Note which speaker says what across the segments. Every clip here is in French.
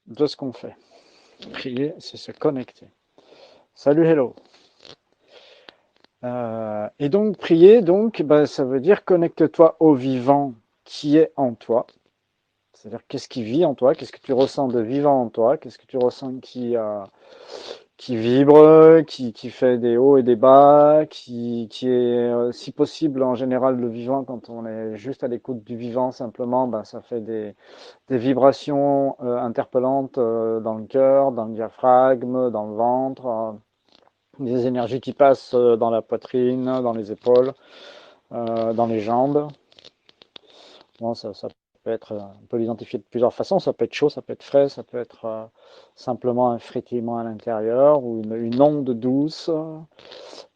Speaker 1: de ce qu'on fait. Prier, c'est se connecter. Salut, hello. Et donc, prier, donc, ben, ça veut dire connecte-toi au vivant qui est en toi. C'est-à-dire, qu'est-ce qui vit en toi? Qu'est-ce que tu ressens de vivant en toi? Qu'est-ce que tu ressens qui vibre, qui fait des hauts et des bas, qui est, si possible, en général, le vivant, quand on est juste à l'écoute du vivant, simplement, ben, ça fait des vibrations interpellantes dans le cœur, dans le diaphragme, dans le ventre, des énergies qui passent dans la poitrine, dans les épaules, dans les jambes. Bon, ça peut être, on peut l'identifier de plusieurs façons. Ça peut être chaud, ça peut être frais, ça peut être simplement un frétillement à l'intérieur ou une onde douce.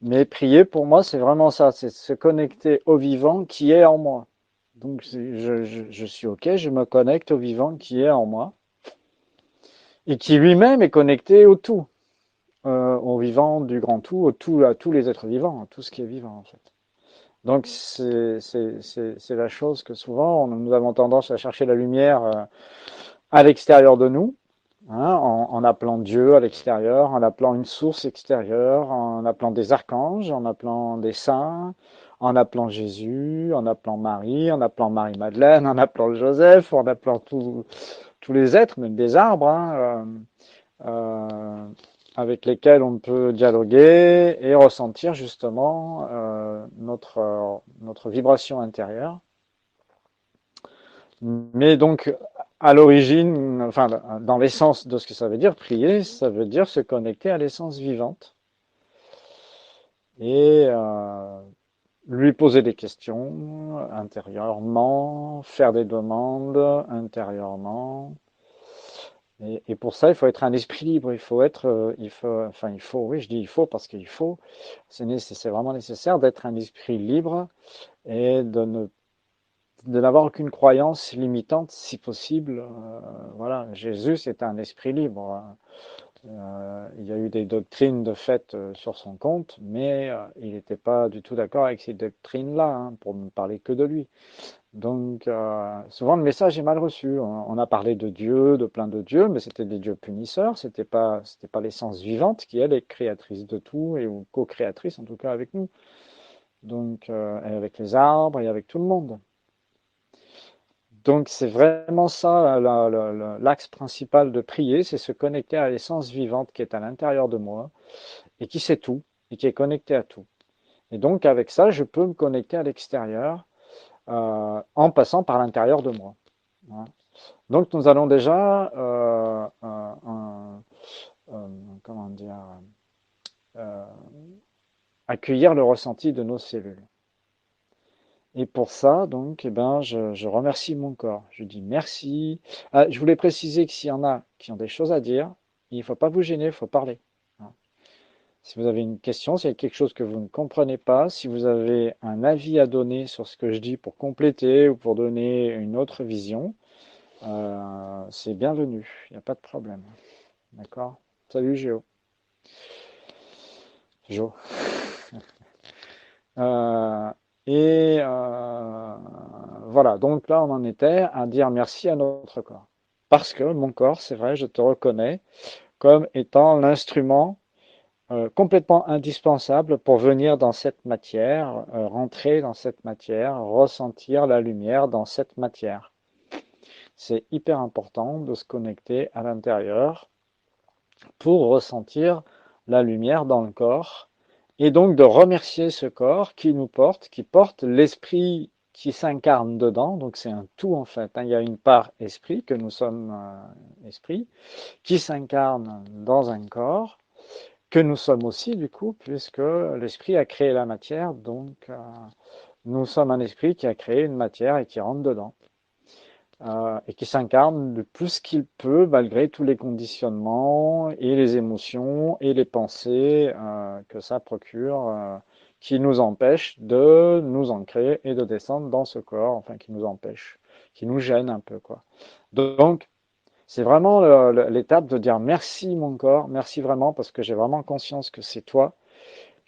Speaker 1: Mais prier, pour moi, c'est vraiment ça, c'est se connecter au vivant qui est en moi. Donc, je suis OK, je me connecte au vivant qui est en moi et qui lui-même est connecté au tout, au vivant du grand tout, au tout, à tous les êtres vivants, à tout ce qui est vivant en fait. Donc c'est la chose que souvent nous avons tendance à chercher la lumière à l'extérieur de nous, hein, en appelant Dieu à l'extérieur, en appelant une source extérieure, en appelant des archanges, en appelant des saints, en appelant Jésus, en appelant Marie, en appelant Marie-Madeleine, en appelant Joseph, en appelant tous les êtres, même des arbres, hein, avec lesquels on peut dialoguer et ressentir justement notre vibration intérieure. Mais donc, à l'origine, enfin, dans l'essence de ce que ça veut dire, prier, ça veut dire se connecter à l'essence vivante et lui poser des questions intérieurement, faire des demandes intérieurement. Et pour ça, il faut être un esprit libre. Il faut être, oui, je dis il faut parce qu'il faut. C'est vraiment nécessaire d'être un esprit libre et de n'avoir aucune croyance limitante, si possible. Voilà, Jésus, c'est un esprit libre. Il y a eu des doctrines de fait sur son compte, mais il n'était pas du tout d'accord avec ces doctrines-là, hein, pour ne parler que de lui. Donc, souvent le message est mal reçu. On a parlé de Dieu, de plein de dieux, mais c'était des dieux punisseurs. C'était pas l'essence vivante qui, elle, est créatrice de tout et ou co-créatrice, en tout cas, avec nous. Donc, et avec les arbres et avec tout le monde. Donc, c'est vraiment ça l'axe principal de prier, c'est se connecter à l'essence vivante qui est à l'intérieur de moi et qui sait tout et qui est connectée à tout. Et donc, avec ça, je peux me connecter à l'extérieur en passant par l'intérieur de moi. Voilà. Donc nous allons déjà comment dire, euh, accueillir le ressenti de nos cellules. Et pour ça, donc, eh ben, je remercie mon corps. Je dis merci. Ah, je voulais préciser que s'il y en a qui ont des choses à dire, il ne faut pas vous gêner, il faut parler. Hein. Si vous avez une question, s'il y a quelque chose que vous ne comprenez pas, si vous avez un avis à donner sur ce que je dis pour compléter ou pour donner une autre vision, c'est bienvenu. Il n'y a pas de problème. D'accord? Salut Géo. Jo. Euh, voilà, donc là on en était à dire merci à notre corps. Parce que mon corps, c'est vrai, je te reconnais comme étant l'instrument complètement indispensable pour venir dans cette matière, rentrer dans cette matière, ressentir la lumière dans cette matière. C'est hyper important de se connecter à l'intérieur pour ressentir la lumière dans le corps et donc de remercier ce corps qui nous porte, qui porte l'esprit qui s'incarne dedans. Donc c'est un tout en fait, hein. Il y a une part esprit, que nous sommes esprit, qui s'incarne dans un corps, que nous sommes aussi du coup, puisque l'esprit a créé la matière. Donc nous sommes un esprit qui a créé une matière et qui rentre dedans. Et qui s'incarne le plus qu'il peut malgré tous les conditionnements et les émotions et les pensées que ça procure, qui nous empêchent de nous ancrer et de descendre dans ce corps, enfin qui nous empêchent, qui nous gênent un peu, quoi. Donc, c'est vraiment l'étape de dire merci mon corps, merci vraiment parce que j'ai vraiment conscience que c'est toi,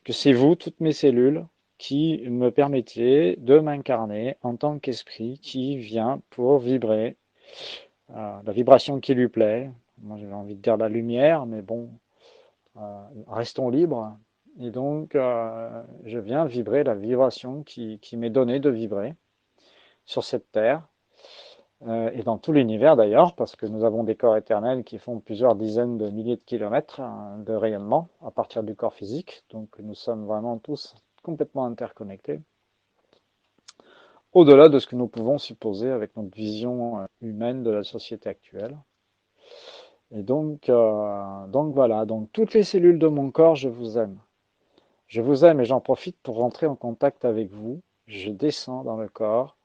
Speaker 1: que c'est vous, toutes mes cellules, qui me permettiez de m'incarner en tant qu'esprit qui vient pour vibrer la vibration qui lui plaît, moi j'avais envie de dire la lumière, mais bon, restons libres. Et donc, je viens vibrer la vibration qui m'est donnée de vibrer sur cette terre, et dans tout l'univers d'ailleurs, parce que nous avons des corps éternels qui font plusieurs dizaines de milliers de kilomètres de rayonnement à partir du corps physique. Donc nous sommes vraiment tous complètement interconnectés, au-delà de ce que nous pouvons supposer avec notre vision humaine de la société actuelle. Et donc voilà, donc toutes les cellules de mon corps, je vous aime. Je vous aime et j'en profite pour rentrer en contact avec vous. Je descends dans le corps,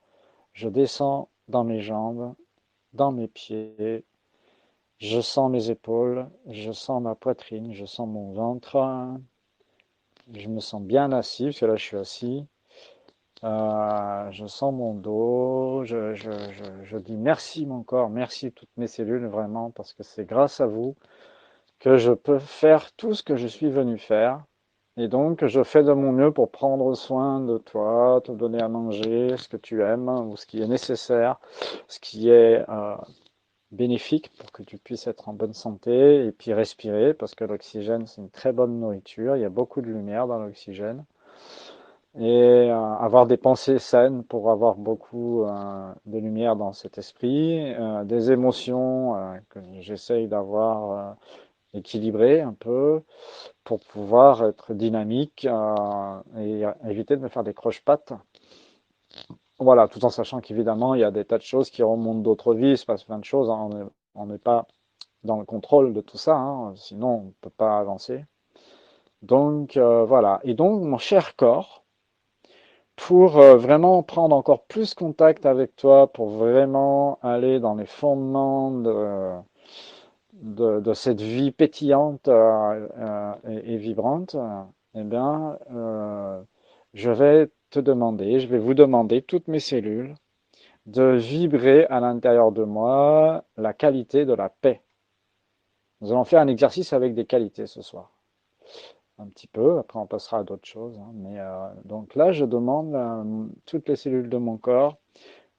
Speaker 1: je descends dans mes jambes, dans mes pieds, je sens mes épaules, je sens ma poitrine, je sens mon ventre, je me sens bien assis, parce que là je suis assis. Je sens mon dos, je dis merci mon corps, merci toutes mes cellules vraiment, parce que c'est grâce à vous que je peux faire tout ce que je suis venu faire. Et donc, je fais de mon mieux pour prendre soin de toi, te donner à manger ce que tu aimes ou ce qui est nécessaire, ce qui est bénéfique pour que tu puisses être en bonne santé et puis respirer parce que l'oxygène, c'est une très bonne nourriture. Il y a beaucoup de lumière dans l'oxygène. Et avoir des pensées saines pour avoir beaucoup de lumière dans cet esprit, des émotions que j'essaye d'avoir équilibrées un peu pour pouvoir être dynamique et éviter de me faire des croche-pattes. Voilà, tout en sachant qu'évidemment, il y a des tas de choses qui remontent d'autres vies, il se passe plein de choses, hein. On n'est pas dans le contrôle de tout ça, hein, sinon on ne peut pas avancer. Donc voilà, et donc mon cher corps, pour vraiment prendre encore plus contact avec toi, pour vraiment aller dans les fondements de cette vie pétillante et vibrante, eh bien, je vais te demander, je vais vous demander, toutes mes cellules, de vibrer à l'intérieur de moi la qualité de la paix. Nous allons faire un exercice avec des qualités ce soir. Un petit peu, après on passera à d'autres choses, hein, mais donc là, je demande à toutes les cellules de mon corps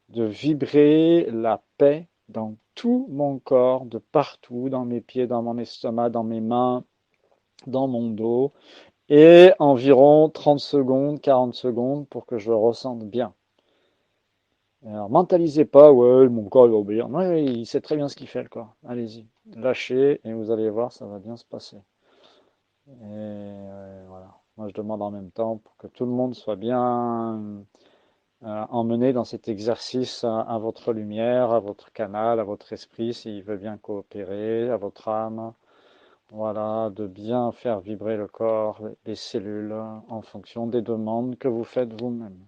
Speaker 1: de vibrer la paix dans tout mon corps, de partout, dans mes pieds, dans mon estomac, dans mes mains, dans mon dos, et environ 30 secondes, 40 secondes pour que je le ressente bien. Alors, mentalisez pas, ouais, mon corps il va obéir. Non, il sait très bien ce qu'il fait, le corps. Allez-y, lâchez, et vous allez voir, ça va bien se passer. Et voilà. Moi, je demande en même temps pour que tout le monde soit bien emmené dans cet exercice à votre lumière, à votre canal, à votre esprit, s'il veut bien coopérer, à votre âme. Voilà, de bien faire vibrer le corps, les cellules, en fonction des demandes que vous faites vous-même.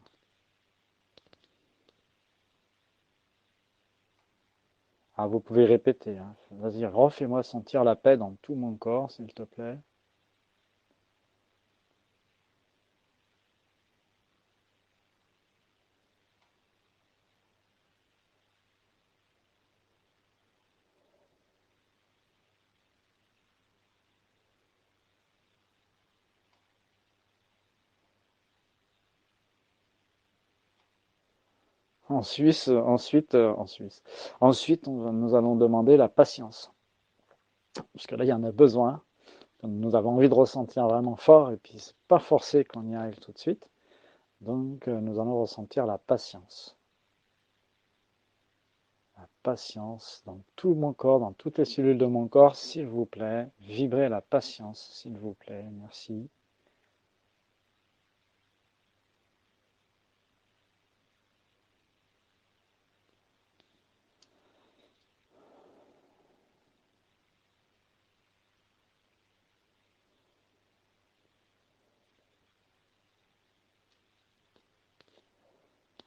Speaker 1: Ah, vous pouvez répéter, hein. Vas-y, refais-moi sentir la paix dans tout mon corps, s'il te plaît. Ensuite, nous allons demander la patience. Parce que là, il y en a besoin. Nous avons envie de ressentir vraiment fort, et puis c'est pas forcé qu'on y arrive tout de suite. Donc, nous allons ressentir la patience. La patience dans tout mon corps, dans toutes les cellules de mon corps, s'il vous plaît. Vibrez la patience, s'il vous plaît. Merci.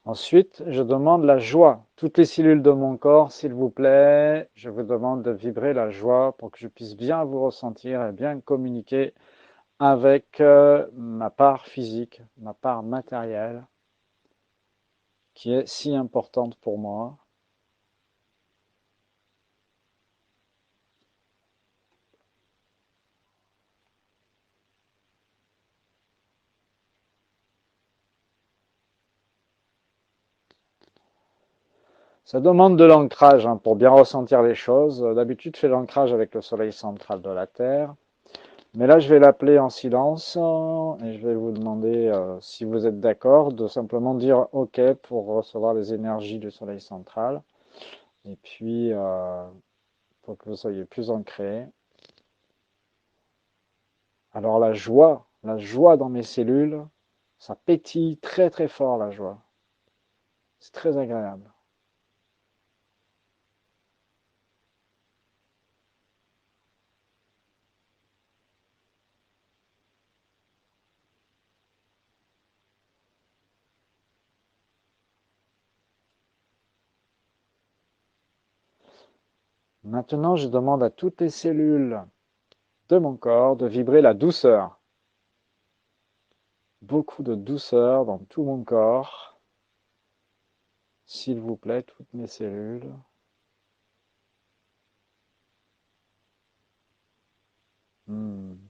Speaker 1: Ensuite, je demande la joie. Toutes les cellules de mon corps, s'il vous plaît, je vous demande de vibrer la joie pour que je puisse bien vous ressentir et bien communiquer avec ma part physique, ma part matérielle, qui est si importante pour moi. Ça demande de l'ancrage hein, pour bien ressentir les choses. D'habitude, je fais l'ancrage avec le soleil central de la Terre. Mais là, je vais l'appeler en silence et je vais vous demander, si vous êtes d'accord, de simplement dire OK pour recevoir les énergies du soleil central. Et puis, pour que vous soyez plus ancré. Alors la joie dans mes cellules, ça pétille très très fort la joie. C'est très agréable. Maintenant, je demande à toutes les cellules de mon corps de vibrer la douceur. Beaucoup de douceur dans tout mon corps. S'il vous plaît, toutes mes cellules.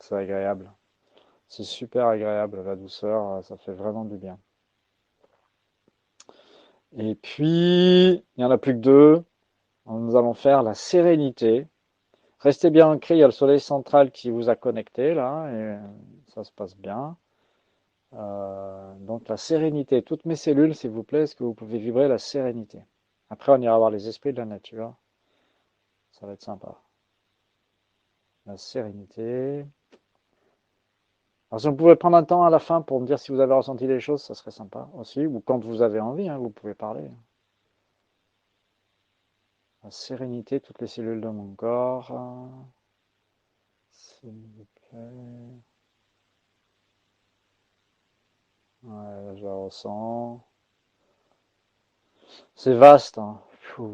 Speaker 1: C'est agréable. C'est super agréable, la douceur, ça fait vraiment du bien. Et puis, il n'y en a plus que deux. Nous allons faire la sérénité. Restez bien ancré, il y a le soleil central qui vous a connecté là, et ça se passe bien. Donc la sérénité, toutes mes cellules, s'il vous plaît, est-ce que vous pouvez vibrer la sérénité? Après, on ira voir les esprits de la nature, ça va être sympa. La sérénité. Alors si on pouvait prendre un temps à la fin pour me dire si vous avez ressenti les choses, ça serait sympa aussi, ou quand vous avez envie, hein, vous pouvez parler. La sérénité, toutes les cellules de mon corps, s'il vous plaît. Ouais, je la ressens. C'est vaste, hein.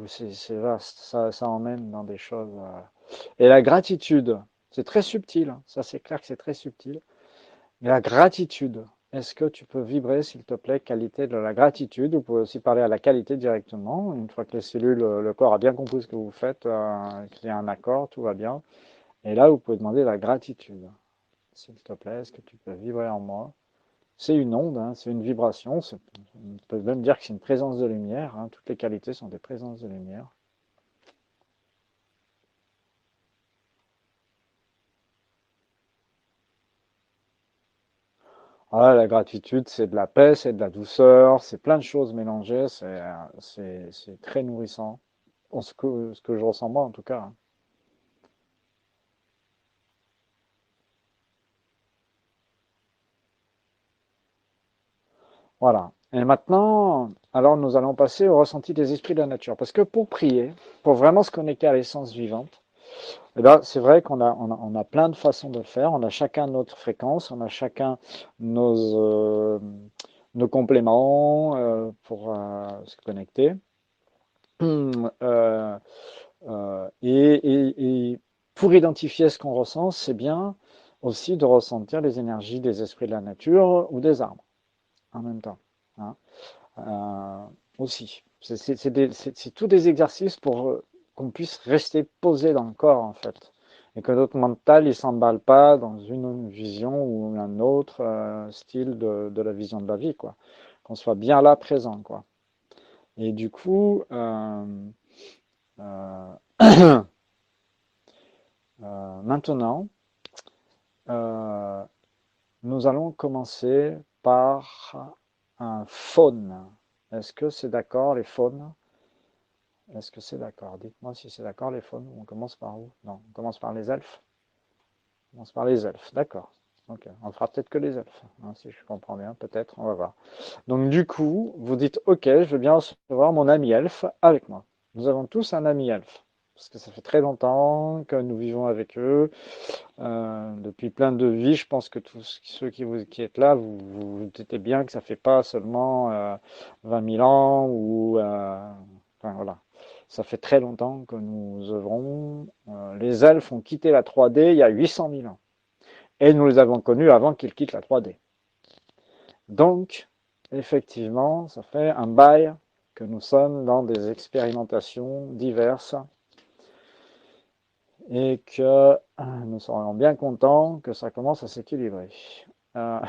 Speaker 1: C'est vaste. Ça emmène dans des choses. Et la gratitude, c'est très subtil, hein. Ça, c'est clair que c'est très subtil. Mais la gratitude, est-ce que tu peux vibrer, s'il te plaît, qualité de la gratitude? Vous pouvez aussi parler à la qualité directement. Une fois que les cellules, le corps a bien compris ce que vous faites, qu'il y a un accord, tout va bien. Et là, vous pouvez demander la gratitude. S'il te plaît, est-ce que tu peux vibrer en moi? C'est une onde, hein, c'est une vibration. On peut même dire que c'est une présence de lumière, hein. Toutes les qualités sont des présences de lumière. Ah, la gratitude, c'est de la paix, c'est de la douceur, c'est plein de choses mélangées. C'est très nourrissant. Ce que je ressens moi, en tout cas, hein. Voilà. Et maintenant, alors nous allons passer au ressenti des esprits de la nature. Parce que pour prier, pour vraiment se connecter à l'essence vivante, eh ben, c'est vrai qu'on a plein de façons de le faire. On a chacun notre fréquence, on a chacun nos, nos compléments pour se connecter. Euh, et pour identifier ce qu'on ressent, c'est bien aussi de ressentir les énergies des esprits de la nature ou des arbres en même temps, hein. Euh, aussi. C'est tous des exercices pour qu'on puisse rester posé dans le corps, en fait. Et que notre mental, il ne s'emballe pas dans une vision ou un autre style de la vision de la vie, quoi. Qu'on soit bien là, présent, quoi. Et du coup, euh, maintenant, euh, nous allons commencer par un faune. Est-ce que c'est d'accord, les faunes? Est-ce que c'est d'accord? Dites-moi si c'est d'accord, les faunes. On commence par où? Non, on commence par les elfes. On commence par les elfes, d'accord. Ok, on fera peut-être que les elfes, hein, si je comprends bien, peut-être, on va voir. Donc du coup, vous dites, ok, je veux bien recevoir mon ami elfe avec moi. Nous avons tous un ami elfe, parce que ça fait très longtemps que nous vivons avec eux, depuis plein de vies. Je pense que tous ceux qui êtes là, vous doutez bien que ça fait pas seulement 20 000 ans ou... enfin voilà. Ça fait très longtemps que nous œuvrons. Les elfes ont quitté la 3D il y a 800 000 ans. Et nous les avons connus avant qu'ils quittent la 3D. Donc, effectivement, ça fait un bail que nous sommes dans des expérimentations diverses et que nous serions bien contents que ça commence à s'équilibrer. Euh,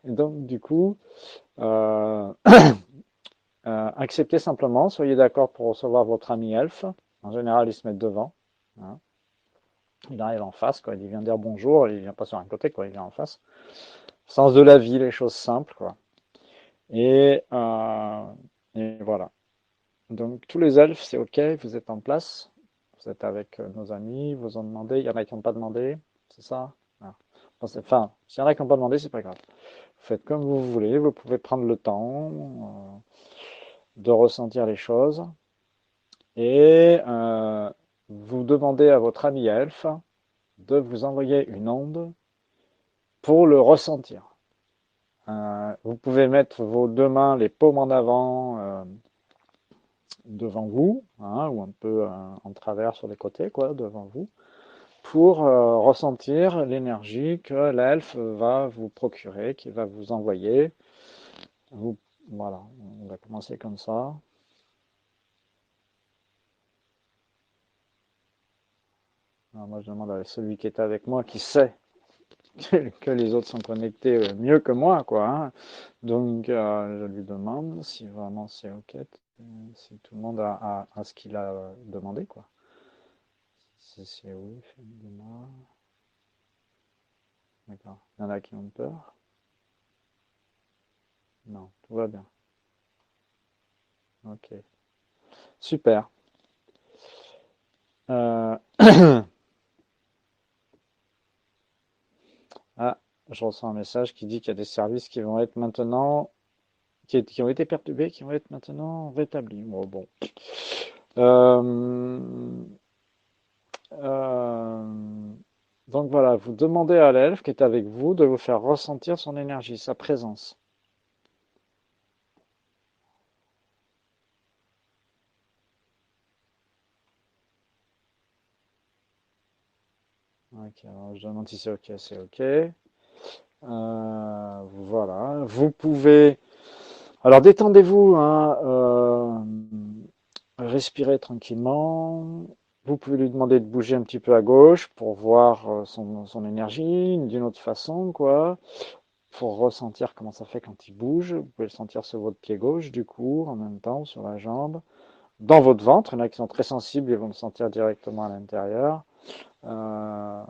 Speaker 1: donc, du coup, euh, acceptez simplement, soyez d'accord pour recevoir votre ami elfe. En général, ils se mettent devant. Hein. Il arrive en face, quoi. Il vient dire bonjour, il vient pas sur un côté, quoi. Il vient en face. Sens de la vie, les choses simples, quoi. Et, et voilà. Donc tous les elfes, c'est OK, vous êtes en place. Vous êtes avec nos amis, vous en demandez. Il y en a qui n'ont pas demandé, c'est ça? Ah. Enfin, s'il y en a qui n'ont pas demandé, c'est pas grave. Vous faites comme vous voulez, vous pouvez prendre le temps de ressentir les choses. Et vous demandez à votre ami elfe de vous envoyer une onde pour le ressentir. Vous pouvez mettre vos deux mains, les paumes en avant, devant vous, hein, ou un peu en travers sur les côtés, quoi, devant vous, pour ressentir l'énergie que l'elfe va vous procurer, qui va vous envoyer. Vous, voilà, on va commencer comme ça. Alors moi, je demande à celui qui est avec moi, qui sait que les autres sont connectés mieux que moi, quoi. Hein. Donc, je lui demande si vraiment c'est OK, si tout le monde a ce qu'il a demandé, quoi. Si c'est oui, dis-moi. D'accord. Il y en a qui ont peur. Non, tout va bien. Ok. Super. Euh, Ah, je reçois un message qui dit qu'il y a des services qui vont être maintenant, qui ont été perturbés, qui vont être maintenant rétablis. Bon, bon. Euh, euh, donc voilà, vous demandez à l'elfe qui est avec vous de vous faire ressentir son énergie, sa présence. Ok, alors je demande si c'est ok, c'est ok. Voilà, vous pouvez. Alors détendez-vous, hein, respirez tranquillement. Vous pouvez lui demander de bouger un petit peu à gauche pour voir son énergie d'une autre façon, quoi, pour ressentir comment ça fait quand il bouge. Vous pouvez le sentir sur votre pied gauche, du coup, en même temps, sur la jambe, dans votre ventre. Il y en a qui sont très sensibles et vont le sentir directement à l'intérieur. Euh,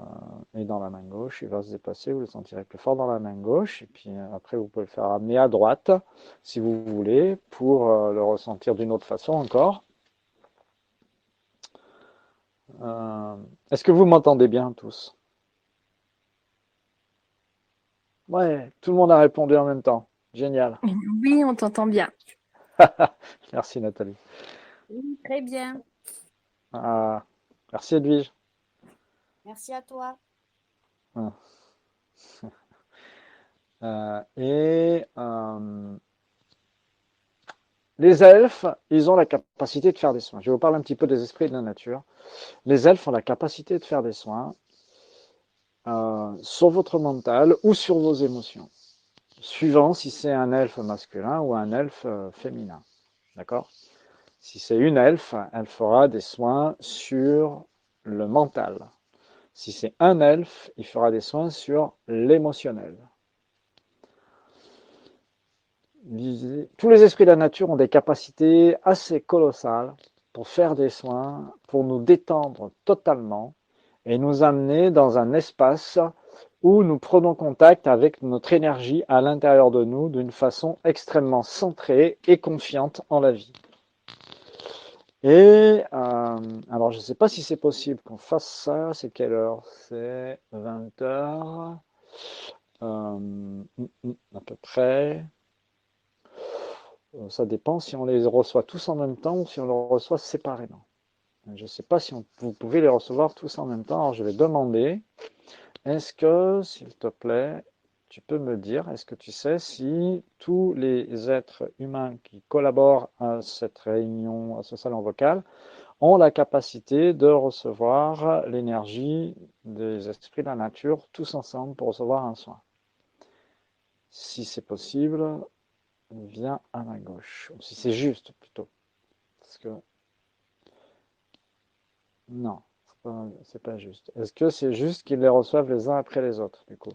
Speaker 1: et dans la main gauche, il va se déplacer, vous le sentirez plus fort dans la main gauche, et puis après vous pouvez le faire amener à droite, si vous voulez, pour le ressentir d'une autre façon encore. Euh, Est-ce que vous m'entendez bien tous? Ouais, tout le monde a répondu en même temps. Génial.
Speaker 2: Oui, on t'entend bien.
Speaker 1: Merci Nathalie.
Speaker 2: Oui, très bien.
Speaker 1: Ah, merci Edwige.
Speaker 2: Merci à toi.
Speaker 1: Ah. Et les elfes, ils ont la capacité de faire des soins. Je vais vous parler un petit peu des esprits de la nature. Les elfes ont la capacité de faire des soins sur votre mental ou sur vos émotions, suivant si c'est un elfe masculin ou un elfe féminin. D'accord? Si c'est une elfe, elle fera des soins sur le mental. Si c'est un elfe, il fera des soins sur l'émotionnel. Tous les esprits de la nature ont des capacités assez colossales pour faire des soins, pour nous détendre totalement et nous amener dans un espace où nous prenons contact avec notre énergie à l'intérieur de nous d'une façon extrêmement centrée et confiante en la vie. Et alors je ne sais pas si c'est possible qu'on fasse ça, c'est quelle heure? C'est 20 heures à peu près. Ça dépend si on les reçoit tous en même temps ou si on les reçoit séparément. Je ne sais pas si vous pouvez les recevoir tous en même temps. Alors je vais demander, est-ce que, s'il te plaît, tu peux me dire, est-ce que tu sais si tous les êtres humains qui collaborent à cette réunion, à ce salon vocal, ont la capacité de recevoir l'énergie des esprits de la nature tous ensemble pour recevoir un soin? Si c'est possible, viens à ma gauche. Si c'est juste plutôt. Parce que non, c'est pas juste. Est-ce que c'est juste qu'ils les reçoivent les uns après les autres, du coup?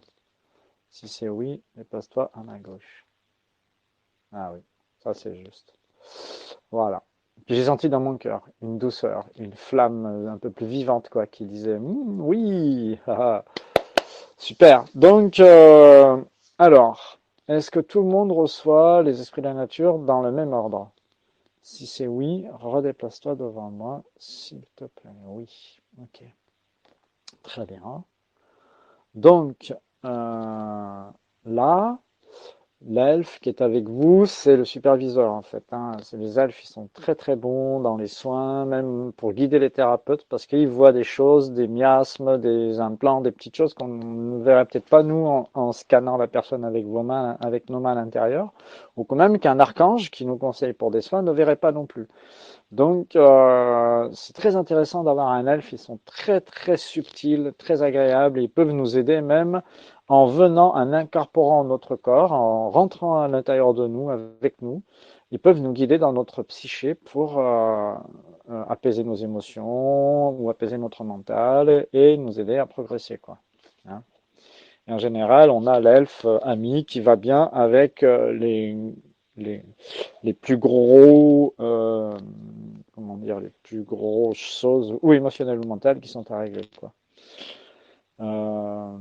Speaker 1: Si c'est oui, dépasse-toi à ma gauche. Ah oui, ça c'est juste. Voilà. Puis j'ai senti dans mon cœur une douceur, une flamme un peu plus vivante, quoi, qui disait oui, haha. Super. Donc, alors, est-ce que tout le monde reçoit les esprits de la nature dans le même ordre? Si c'est oui, redéplace-toi devant moi, s'il te plaît. Oui. Ok. Très bien. Donc, là, l'elfe qui est avec vous, c'est le superviseur en fait, hein. Les elfes, ils sont très très bons dans les soins, même pour guider les thérapeutes, parce qu'ils voient des choses, des miasmes, des implants, des petites choses qu'on ne verrait peut-être pas nous en scannant la personne avec vos mains, avec nos mains à l'intérieur, ou quand même qu'un archange qui nous conseille pour des soins ne verrait pas non plus. Donc, c'est très intéressant d'avoir un elfe. Ils sont très, très subtils, très agréables. Ils peuvent nous aider même en venant, en incorporant notre corps, en rentrant à l'intérieur de nous, avec nous. Ils peuvent nous guider dans notre psyché pour apaiser nos émotions ou apaiser notre mental et nous aider à progresser, quoi. Hein. Et en général, on a l'elfe ami qui va bien avec les, les plus gros, comment dire, les plus grosses choses, ou émotionnelles ou mentales, qui sont à régler, quoi. Euh,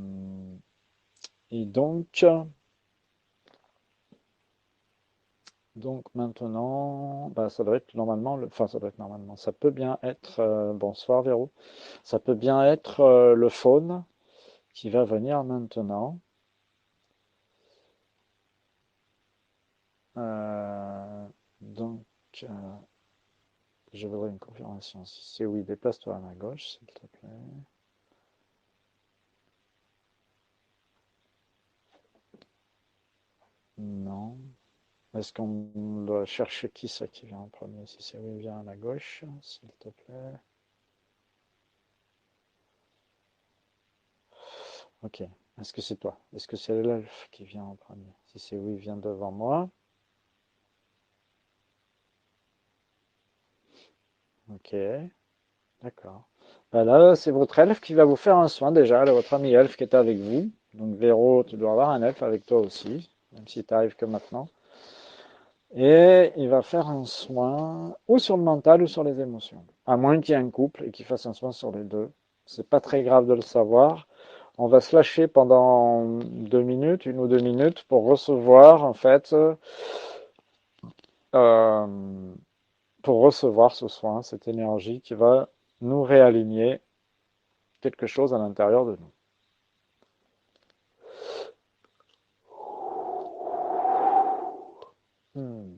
Speaker 1: et donc maintenant, bah, ça doit être normalement, enfin ça doit être normalement, ça peut bien être, bonsoir Véro, ça peut bien être le faune qui va venir maintenant. Donc, euh, je voudrais une confirmation. Si c'est oui, déplace-toi à ma gauche, s'il te plaît. Non. Est-ce qu'on doit chercher qui c'est qui vient en premier? Si c'est oui, viens à ma gauche, s'il te plaît. Ok. Est-ce que c'est toi? Est-ce que c'est l'elfe qui vient en premier? Si c'est oui, viens devant moi. Ok. D'accord. Ben là, c'est votre elfe qui va vous faire un soin déjà, là, votre ami elfe qui est avec vous. Donc Véro, tu dois avoir un elfe avec toi aussi, même si tu arrives que maintenant. Et il va faire un soin ou sur le mental ou sur les émotions. À moins qu'il y ait un couple et qu'il fasse un soin sur les deux. C'est pas très grave de le savoir. On va se lâcher pendant 2 minutes, 1 ou 2 minutes, pour recevoir, en fait, euh, pour recevoir ce soin, cette énergie qui va nous réaligner quelque chose à l'intérieur de nous. Hmm.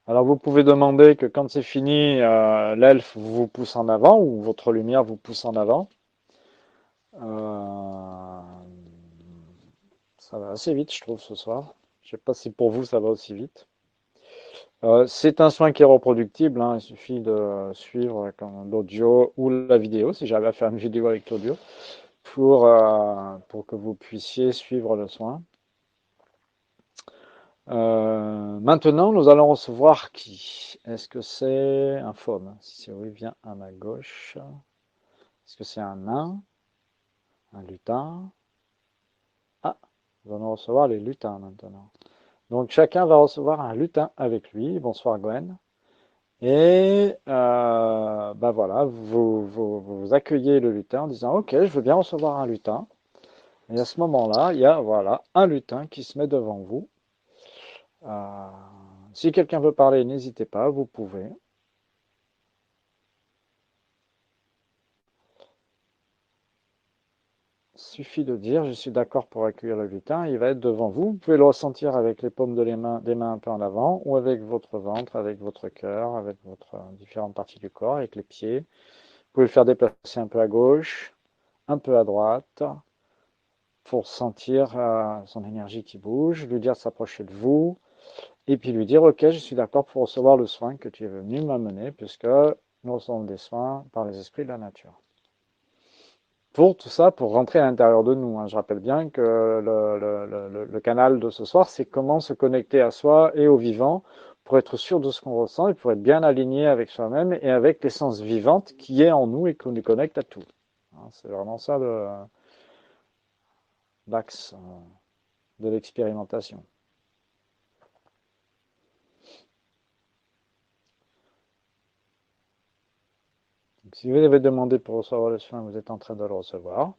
Speaker 1: Alors vous pouvez demander que quand c'est fini, l'elfe vous pousse en avant ou votre lumière vous pousse en avant. Euh, Ça va assez vite, je trouve, ce soir. Je sais pas si pour vous ça va aussi vite. C'est un soin qui est reproductible, hein. Il suffit de suivre l'audio ou la vidéo, si j'avais à faire une vidéo avec l'audio, pour que vous puissiez suivre le soin. Maintenant, nous allons recevoir qui? Est-ce que c'est un faune? Si c'est oui, viens à ma gauche. Est-ce que c'est un nain? Un lutin? Ah, nous allons recevoir les lutins maintenant. Donc chacun va recevoir un lutin avec lui. Bonsoir Gwen. Et bah voilà, vous accueillez le lutin en disant ok, je veux bien recevoir un lutin. Et à ce moment-là, il y a voilà un lutin qui se met devant vous. Euh, Si quelqu'un veut parler, n'hésitez pas, vous pouvez. Il suffit de dire je suis d'accord pour accueillir le lutin, il va être devant vous. Vous pouvez le ressentir avec les paumes des mains un peu en avant, ou avec votre ventre, avec votre cœur, avec votre différentes parties du corps, avec les pieds. pouvez le faire déplacer un peu à gauche, un peu à droite, pour sentir son énergie qui bouge, lui dire de s'approcher de vous, et puis lui dire, ok, je suis d'accord pour recevoir le soin que tu es venu m'amener, puisque nous recevons des soins par les esprits de la nature. Pour tout ça, pour rentrer à l'intérieur de nous, hein. Je rappelle bien que le canal de ce soir, c'est comment se connecter à soi et au vivant pour être sûr de ce qu'on ressent et pour être bien aligné avec soi-même et avec l'essence vivante qui est en nous et qui nous connecte à tout. Hein, c'est vraiment ça l'axe de l'expérimentation. Donc, si vous avez demandé pour recevoir le soin, vous êtes en train de le recevoir.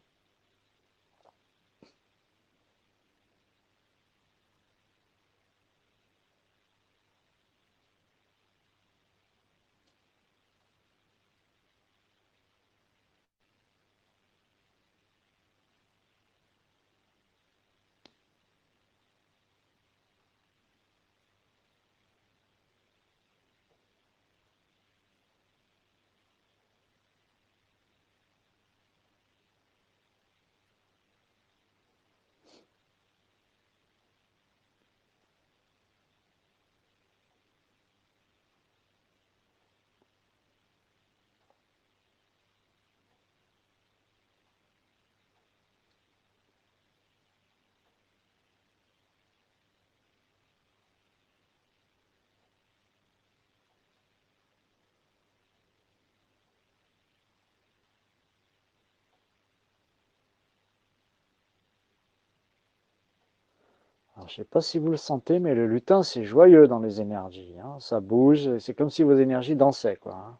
Speaker 1: Alors, je ne sais pas si vous le sentez, mais le lutin, c'est joyeux dans les énergies, hein. Ça bouge, c'est comme si vos énergies dansaient, quoi, hein.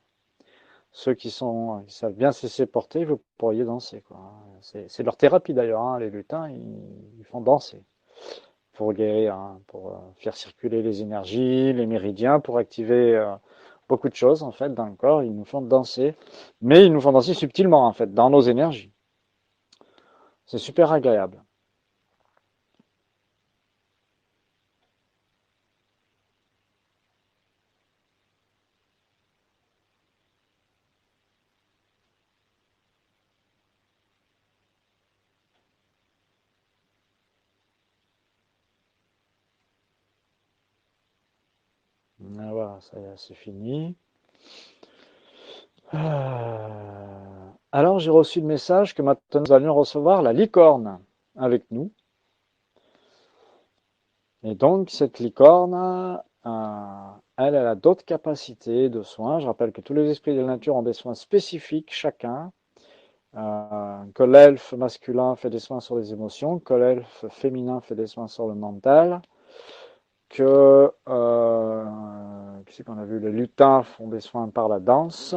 Speaker 1: Ceux qui savent bien se laisser porter, vous pourriez danser, quoi, hein. C'est leur thérapie d'ailleurs, hein. Les lutins, ils font danser pour guérir, hein, pour faire circuler les énergies, les méridiens, pour activer beaucoup de choses en fait dans le corps. Ils nous font danser, mais ils nous font danser subtilement en fait, dans nos énergies. C'est super agréable. Ah, voilà, ça y est, c'est fini. Alors j'ai reçu le message que maintenant nous allions recevoir la licorne avec nous. Et donc cette licorne, elle a d'autres capacités de soins. Je rappelle que tous les esprits de la nature ont des soins spécifiques chacun. Que l'elfe masculin fait des soins sur les émotions, que l'elfe féminin fait des soins sur le mental, que qu'est-ce qu'on a vu, les lutins font des soins par la danse.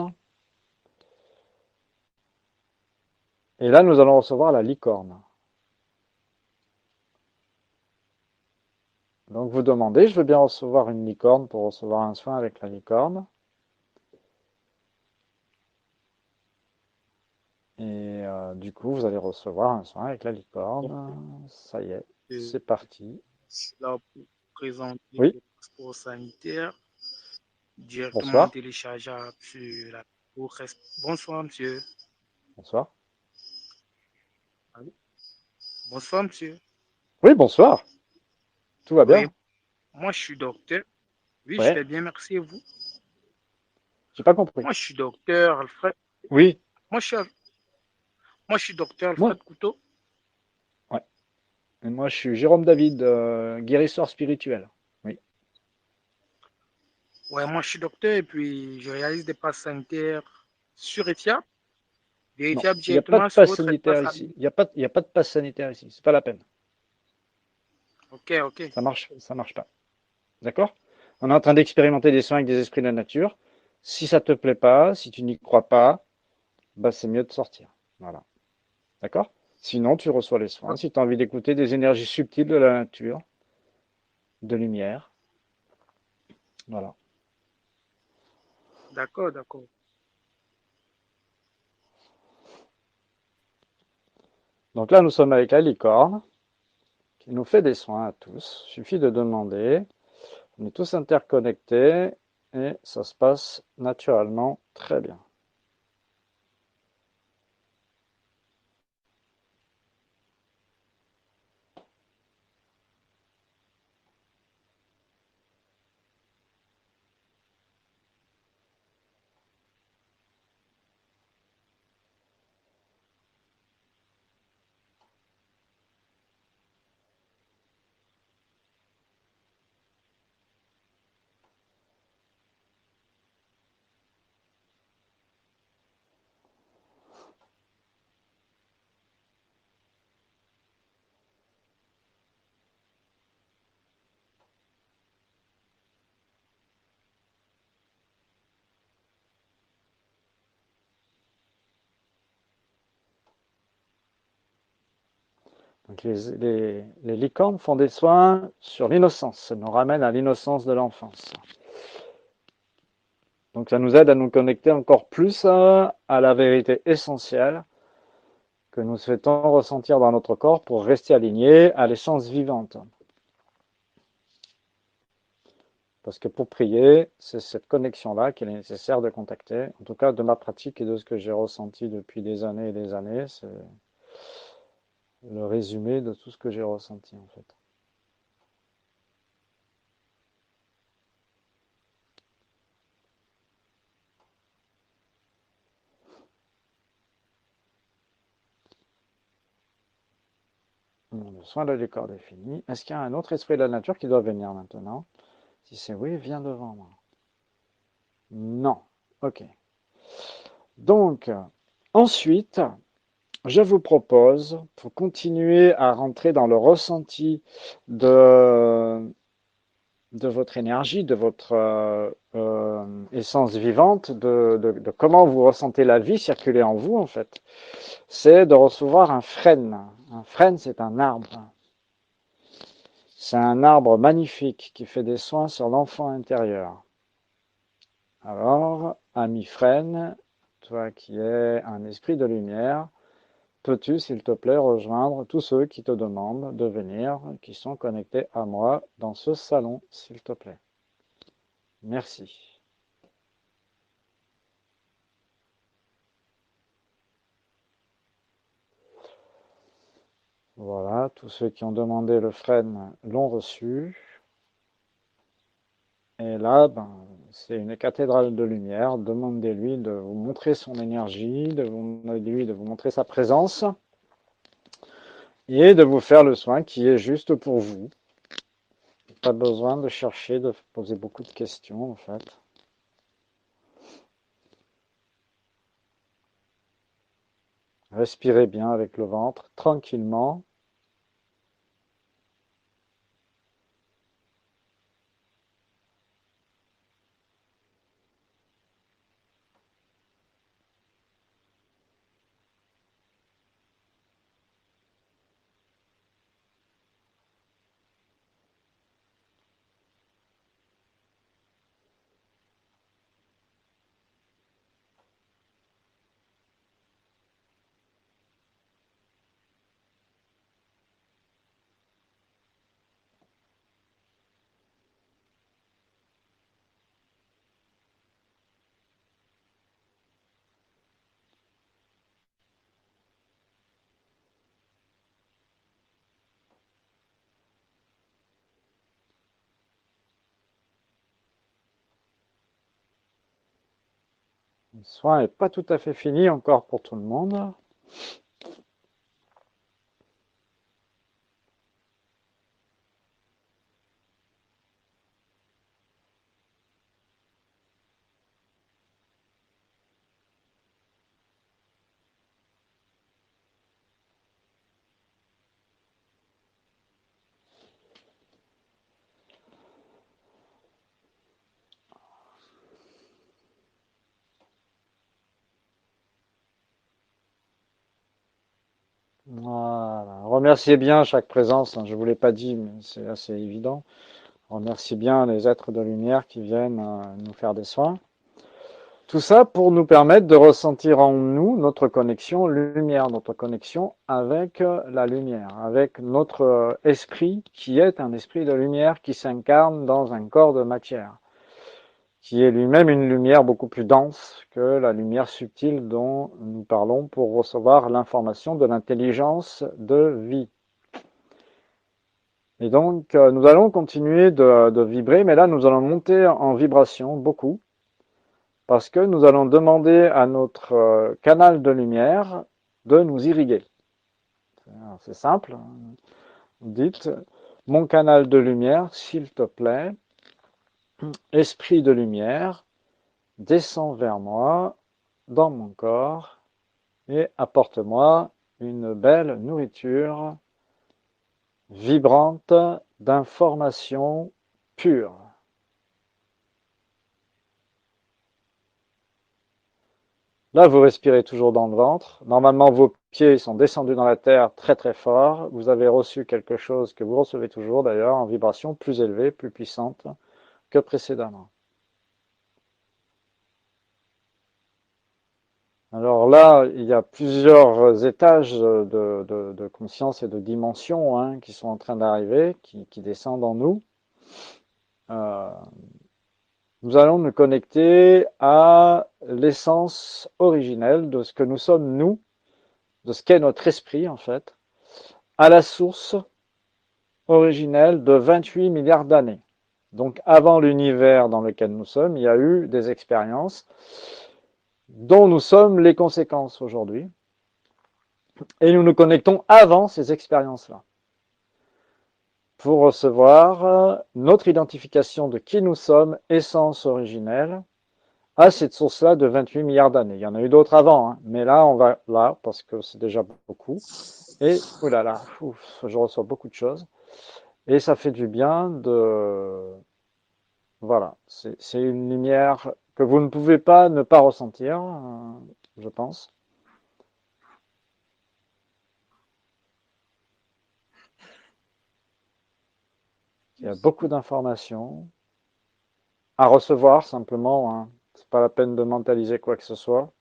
Speaker 1: Et là, nous allons recevoir la licorne. Donc vous demandez, je veux bien recevoir une licorne pour recevoir un soin avec la licorne. Et du coup, vous allez recevoir un soin avec la licorne. Ça y est,
Speaker 3: Je
Speaker 1: c'est parti.
Speaker 3: suis là pour présenter
Speaker 1: Oui,
Speaker 3: le passeport sanitaire directement
Speaker 1: bonsoir.
Speaker 3: téléchargeable sur la Bonsoir, monsieur.
Speaker 1: Bonsoir.
Speaker 3: Allô. Bonsoir, monsieur.
Speaker 1: Oui, bonsoir. Tout va
Speaker 3: Oui,
Speaker 1: bien?
Speaker 3: moi, je suis docteur. Oui, je
Speaker 1: Ouais,
Speaker 3: vais bien, merci et vous.
Speaker 1: j'ai pas compris.
Speaker 3: Moi, je suis docteur Alfred.
Speaker 1: Oui,
Speaker 3: Moi, je suis, moi, je suis docteur
Speaker 1: moi,
Speaker 3: Alfred Couteau.
Speaker 1: ouais. Et moi, je suis Jérôme David, guérisseur spirituel. Oui.
Speaker 3: Ouais, moi, je suis docteur et puis je réalise des passes sanitaires sur Etia,
Speaker 1: Non,
Speaker 3: vérifiables
Speaker 1: il n'y a pas de
Speaker 3: directement sur
Speaker 1: passe
Speaker 3: votre
Speaker 1: sanitaire
Speaker 3: espace
Speaker 1: ici.
Speaker 3: habilité.
Speaker 1: Il y a pas de passe sanitaire ici. C'est pas la peine.
Speaker 3: Ok, ok.
Speaker 1: Ça marche pas. D'accord? On est en train d'expérimenter des soins avec des esprits de la nature. Si ça te plaît pas, si tu n'y crois pas, bah c'est mieux de sortir. Voilà. D'accord? Sinon, tu reçois les soins. Si tu as envie d'écouter des énergies subtiles de la nature, de lumière, voilà.
Speaker 3: D'accord, d'accord.
Speaker 1: Donc là, nous sommes avec la licorne qui nous fait des soins à tous. Il suffit de demander. On est tous interconnectés et ça se passe naturellement très bien. Donc les licornes font des soins sur l'innocence, ça nous ramène à l'innocence de l'enfance. Donc ça nous aide à nous connecter encore plus à la vérité essentielle que nous souhaitons ressentir dans notre corps pour rester alignés à l'essence vivante. Parce que pour prier, c'est cette connexion-là qu'il est nécessaire de contacter. En tout cas, de ma pratique et de ce que j'ai ressenti depuis des années et des années, c'est le résumé de tout ce que j'ai ressenti en fait. Le soin de la corde est fini. Est-ce qu'il y a un autre esprit de la nature qui doit venir maintenant? Si c'est oui, viens devant moi. Non. Ok. Donc, ensuite, je vous propose, pour continuer à rentrer dans le ressenti de votre énergie, de votre essence vivante, de comment vous ressentez la vie circuler en vous, en fait, c'est de recevoir un frêne. Un frêne, c'est un arbre. C'est un arbre magnifique qui fait des soins sur l'enfant intérieur. Alors, ami frêne, toi qui es un esprit de lumière, peux-tu, s'il te plaît, rejoindre tous ceux qui te demandent de venir, qui sont connectés à moi dans ce salon, s'il te plaît? Merci. Voilà, tous ceux qui ont demandé le frêne l'ont reçu. Et là, c'est une cathédrale de lumière. Demandez-lui de vous montrer son énergie, demandez-lui de vous montrer sa présence et de vous faire le soin qui est juste pour vous. Pas besoin de chercher, de poser beaucoup de questions en fait. Respirez bien avec le ventre, tranquillement. Le soin n'est pas tout à fait fini encore pour tout le monde. Voilà. Remerciez bien chaque présence, hein. Je ne vous l'ai pas dit, mais c'est assez évident. Remerciez bien les êtres de lumière qui viennent nous faire des soins. Tout ça pour nous permettre de ressentir en nous notre connexion lumière, notre connexion avec la lumière, avec notre esprit qui est un esprit de lumière qui s'incarne dans un corps de matière, qui est lui-même une lumière beaucoup plus dense que la lumière subtile dont nous parlons pour recevoir l'information de l'intelligence de vie. Et donc, nous allons continuer de vibrer, mais là, nous allons monter en vibration beaucoup, parce que nous allons demander à notre canal de lumière de nous irriguer. C'est simple. Vous dites, mon canal de lumière, s'il te plaît, esprit de lumière, descends vers moi, dans mon corps, et apporte-moi une belle nourriture vibrante d'informations pures. Là, vous respirez toujours dans le ventre. Normalement, vos pieds sont descendus dans la terre très très fort. Vous avez reçu quelque chose que vous recevez toujours d'ailleurs en vibration plus élevée, plus puissante que précédemment. Alors là, il y a plusieurs étages de conscience et de dimensions hein, qui sont en train d'arriver, qui descendent en nous. Euh, nous allons nous connecter à l'essence originelle de ce que nous sommes nous, de ce qu'est notre esprit en fait, à la source originelle de 28 milliards d'années. Donc avant l'univers dans lequel nous sommes, il y a eu des expériences dont nous sommes les conséquences aujourd'hui. Et nous nous connectons avant ces expériences-là pour recevoir notre identification de qui nous sommes, essence originelle, à cette source-là de 28 milliards d'années. Il y en a eu d'autres avant, hein, mais là, on va là, parce que c'est déjà beaucoup. Et, oh là là, je reçois beaucoup de choses. Et ça fait du bien de... Voilà, c'est une lumière que vous ne pouvez pas ne pas ressentir, je pense. Il y a beaucoup d'informations à recevoir simplement. Hein. C'est pas la peine de mentaliser quoi que ce soit.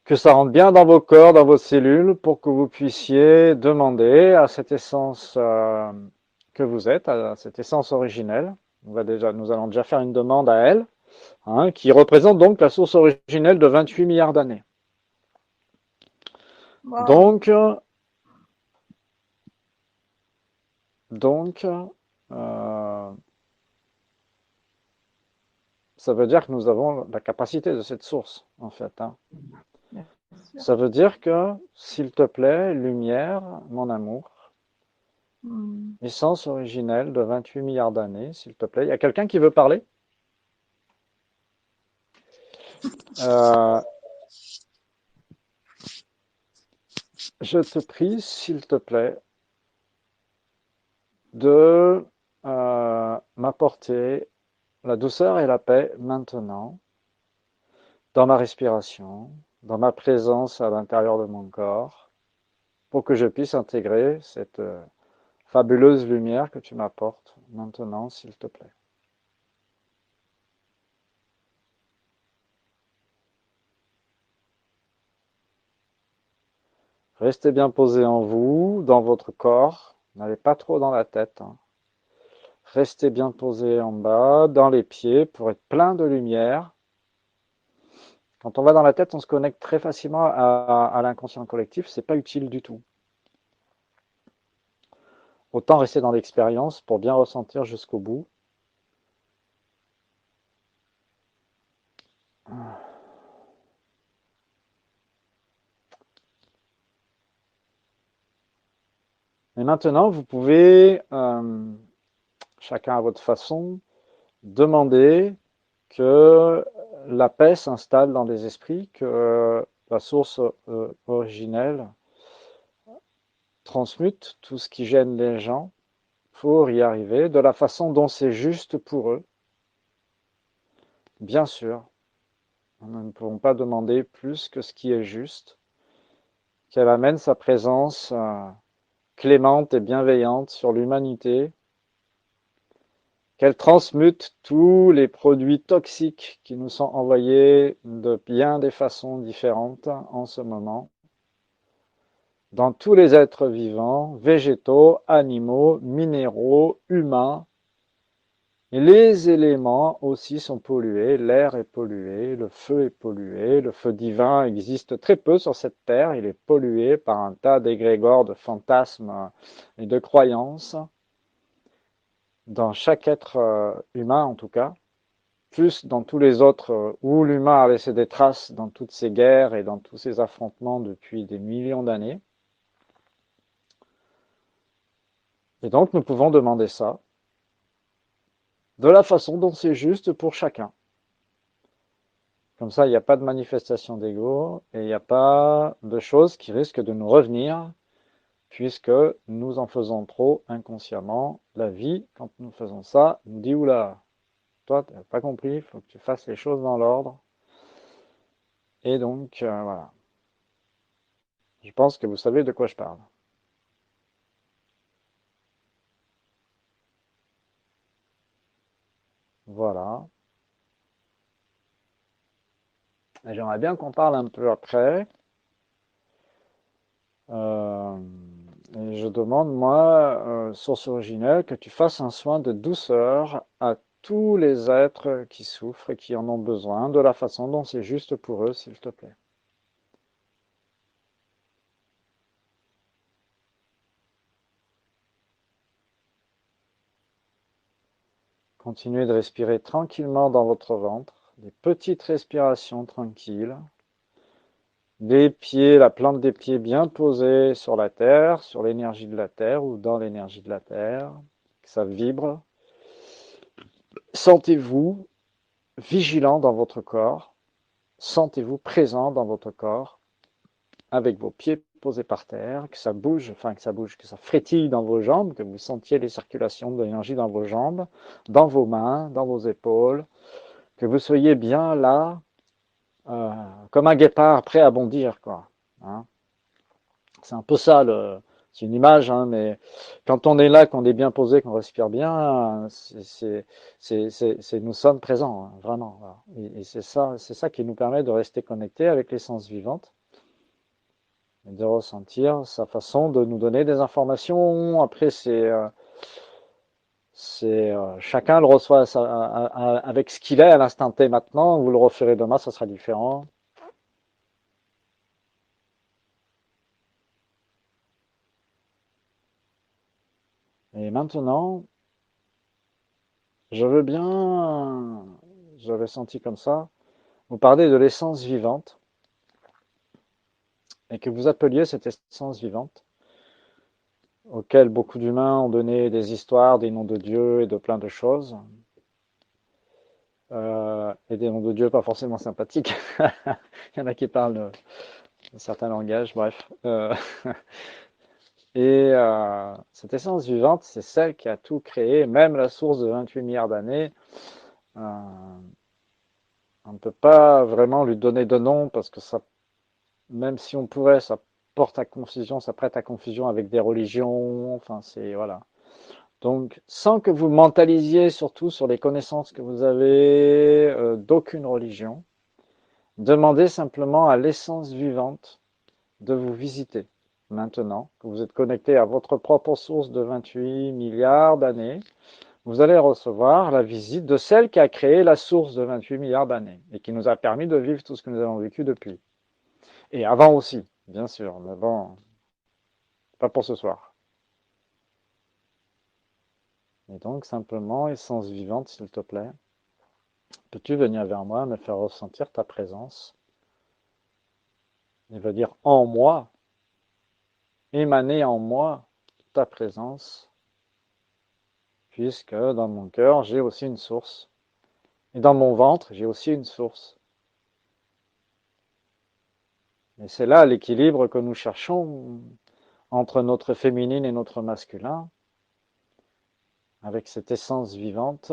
Speaker 1: Que ça rentre bien dans vos corps, dans vos cellules, pour que vous puissiez demander à cette essence que vous êtes, à cette essence originelle. Nous allons déjà faire une demande à elle, hein, qui représente donc la source originelle de 28 milliards d'années.
Speaker 2: Wow.
Speaker 1: Donc, ça veut dire que nous avons la capacité de cette source, en fait. Hein. Ça veut dire que, s'il te plaît, lumière, mon amour, essence originelle de 28 milliards d'années, s'il te plaît. Il y a quelqu'un qui veut parler? Je te prie, s'il te plaît, de m'apporter la douceur et la paix maintenant, dans ma respiration, dans ma présence à l'intérieur de mon corps, pour que je puisse intégrer cette fabuleuse lumière que tu m'apportes maintenant, s'il te plaît. Restez bien posé en vous, dans votre corps. N'allez pas trop dans la tête. Hein. Restez bien posé en bas, dans les pieds, pour être plein de lumière. Quand on va dans la tête, on se connecte très facilement à l'inconscient collectif. C'est pas utile du tout. Autant rester dans l'expérience pour bien ressentir jusqu'au bout. Et maintenant, vous pouvez, chacun à votre façon, demander que la paix s'installe dans les esprits, que la source originelle transmute tout ce qui gêne les gens pour y arriver de la façon dont c'est juste pour eux. Bien sûr, nous ne pouvons pas demander plus que ce qui est juste, qu'elle amène sa présence clémente et bienveillante sur l'humanité, qu'elle transmute tous les produits toxiques qui nous sont envoyés de bien des façons différentes en ce moment, dans tous les êtres vivants, végétaux, animaux, minéraux, humains. Et les éléments aussi sont pollués, l'air est pollué, le feu est pollué, le feu divin existe très peu sur cette terre, il est pollué par un tas d'égrégores de fantasmes et de croyances, dans chaque être humain en tout cas, plus dans tous les autres où l'humain a laissé des traces dans toutes ces guerres et dans tous ces affrontements depuis des millions d'années. Et donc nous pouvons demander ça de la façon dont c'est juste pour chacun. Comme ça, il n'y a pas de manifestation d'ego et il n'y a pas de choses qui risquent de nous revenir puisque nous en faisons trop inconsciemment. La vie, quand nous faisons ça, nous dit oula, toi, tu n'as pas compris, il faut que tu fasses les choses dans l'ordre. Et donc, voilà. Je pense que vous savez de quoi je parle. Voilà. Et j'aimerais bien qu'on parle un peu après. Euh, et je demande, moi, source originelle, que tu fasses un soin de douceur à tous les êtres qui souffrent et qui en ont besoin, de la façon dont c'est juste pour eux, s'il te plaît. Continuez de respirer tranquillement dans votre ventre, des petites respirations tranquilles. Les pieds, la plante des pieds bien posée sur la terre, sur l'énergie de la terre ou dans l'énergie de la terre, que ça vibre. Sentez-vous vigilant dans votre corps, sentez-vous présent dans votre corps, avec vos pieds posés par terre, que ça bouge, enfin que ça bouge, que ça frétille dans vos jambes, que vous sentiez les circulations de l'énergie dans vos jambes, dans vos mains, dans vos épaules, que vous soyez bien là, euh, comme un guépard prêt à bondir, quoi. Hein. C'est un peu ça, c'est une image, hein, mais quand on est là, qu'on est bien posé, qu'on respire bien, nous sommes présents, hein, vraiment. Voilà. Et c'est ça qui nous permet de rester connectés avec l'essence vivante et de ressentir sa façon de nous donner des informations. Après, chacun le reçoit avec ce qu'il est à l'instant T maintenant. Vous le referez demain, ça sera différent. Et maintenant, je veux bien, j'avais senti comme ça, vous parlez de l'essence vivante et que vous appeliez cette essence vivante, auquel beaucoup d'humains ont donné des histoires, des noms de Dieu et de plein de choses, et des noms de Dieu pas forcément sympathiques. Il y en a qui parlent un certain langage, bref. Et cette essence vivante, c'est celle qui a tout créé, même la source de 28 milliards d'années. Euh, on ne peut pas vraiment lui donner de nom parce que ça, même si on pourrait, ça porte à confusion, ça prête à confusion avec des religions. Enfin, c'est voilà. Donc, sans que vous mentalisiez surtout sur les connaissances que vous avez d'aucune religion, demandez simplement à l'essence vivante de vous visiter. Maintenant que vous êtes connecté à votre propre source de 28 milliards d'années, vous allez recevoir la visite de celle qui a créé la source de 28 milliards d'années et qui nous a permis de vivre tout ce que nous avons vécu depuis. Et avant aussi, bien sûr, mais bon, pas pour ce soir. Et donc, simplement, essence vivante, s'il te plaît, peux-tu venir vers moi, me faire ressentir ta présence? Il veut dire en moi, émaner en moi ta présence, puisque dans mon cœur, j'ai aussi une source. Et dans mon ventre, j'ai aussi une source. Et c'est là l'équilibre que nous cherchons entre notre féminine et notre masculin, avec cette essence vivante,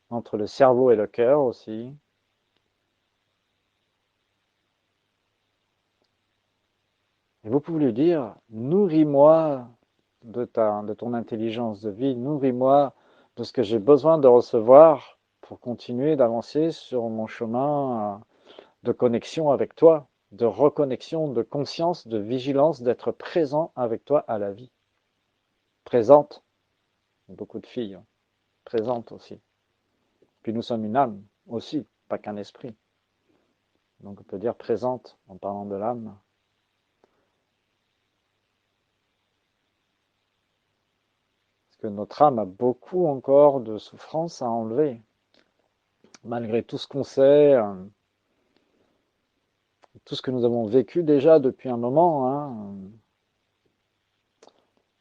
Speaker 1: entre le cerveau et le cœur aussi. Et vous pouvez lui dire, nourris-moi de ton intelligence de vie, nourris-moi de ce que j'ai besoin de recevoir pour continuer d'avancer sur mon chemin de connexion avec toi, de reconnexion, de conscience, de vigilance, d'être présent avec toi à la vie. Présente, beaucoup de filles, hein, présente aussi. Puis nous sommes une âme aussi, pas qu'un esprit. Donc on peut dire présente en parlant de l'âme. Parce que notre âme a beaucoup encore de souffrances à enlever. Malgré tout ce qu'on sait, tout ce que nous avons vécu déjà depuis un moment. Hein.